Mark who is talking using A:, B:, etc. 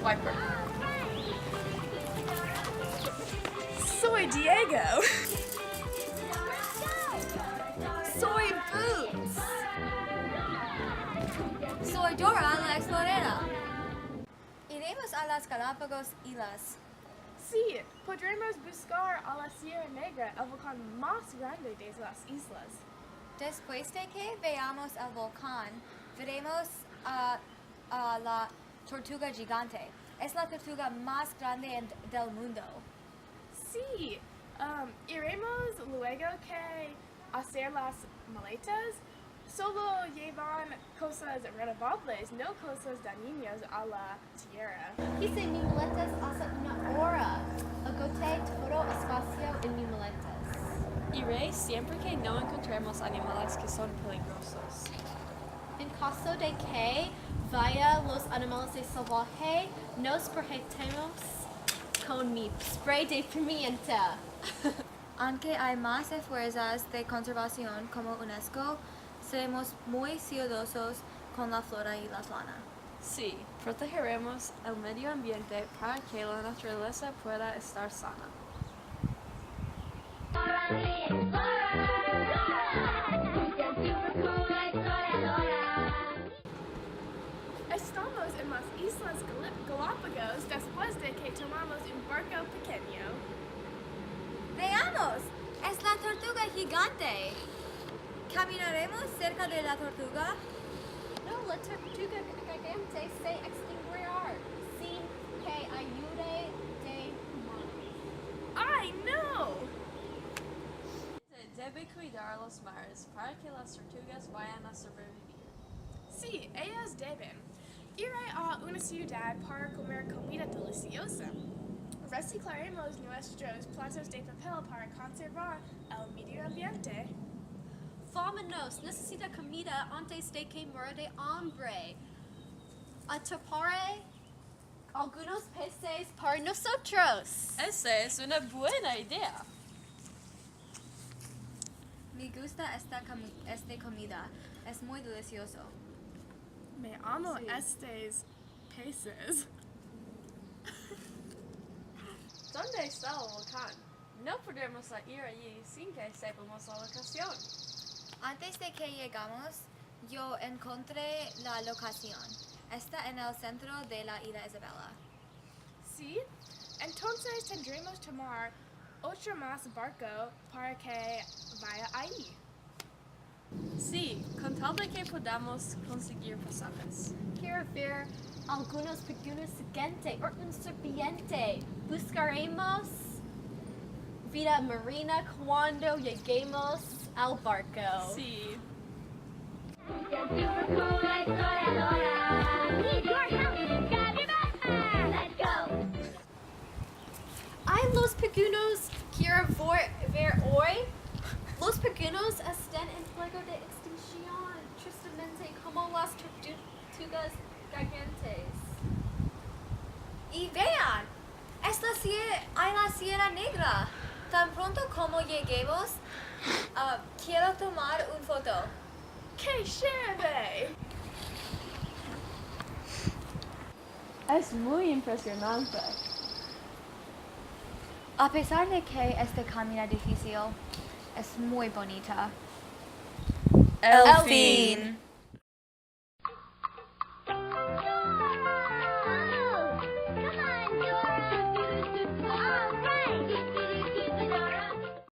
A: Swiper.
B: Soy Diego. Soy Boots.
C: Soy Dora la Explorera. Iremos a las Galápagos Islas.
B: Sí, podremos buscar a la Sierra Negra, el volcán más grande de las islas.
C: Después de que veamos el volcán, veremos a la tortuga gigante. Es la tortuga más grande del mundo.
B: Sí, iremos luego que hacer las maletas. Solo llevan cosas renovables, no cosas dañinas a la tierra.
D: Hice mi maletas hace una hora. Agoté todo espacio en mi maletas.
A: Iré siempre que no encontremos animales que son peligrosos.
D: En caso de que vaya los animales de salvaje, nos protegemos con mi spray de pimienta.
C: Aunque hay más esfuerzos de conservación como UNESCO, seremos muy cuidadosos con la flora y la fauna.
A: Sí, protegeremos el medio ambiente para que la naturaleza pueda estar sana.
B: Estamos en las Islas Galápagos después de que tomamos un barco pequeño.
C: ¡Veamos! ¡Es la tortuga gigante! ¿Caminaremos cerca de la tortuga?
D: No, la tortuga gigante se extinguirá sin que ayude de humanos.
B: ¡Ay, no!
A: Se debe cuidar los mares para que las tortugas vayan a sobrevivir.
B: Sí, ellas deben. Iré a una ciudad para comer comida deliciosa. Reciclaremos nuestros platos de papel para conservar el medio ambiente.
D: Vámonos, necesita comida antes de que muera de hambre. Atraparé algunos peces para nosotros.
A: Esa es una buena idea.
C: Me gusta esta comida. Es muy delicioso.
B: Me amo
A: Sí.
B: estos peces.
A: ¿Dónde está el volcán? No podremos ir allí sin que sepamos la locación.
C: Antes de que llegamos, yo encontré la locación. Está en el centro de la isla Isabela.
B: ¿Sí? Entonces tendremos que tomar otro más barco para que vaya ahí.
A: Sí, con tal de que podamos conseguir pasajes.
D: Quiero ver algunos pequeños gigantes o un serpiente. Buscaremos vida marina cuando lleguemos al barco.
A: Sí.
D: Hay los pequeños quiero ver hoy. Los pequeños están en peligro de extinción, tristemente como las tortugas gigantes.
C: Y vean, hay la Sierra Negra. Tan pronto como lleguemos, quiero tomar una foto.
B: ¡Qué chévere!
A: Es muy impresionante.
C: A pesar de que este camino difícil, es muy bonita.
A: El fin.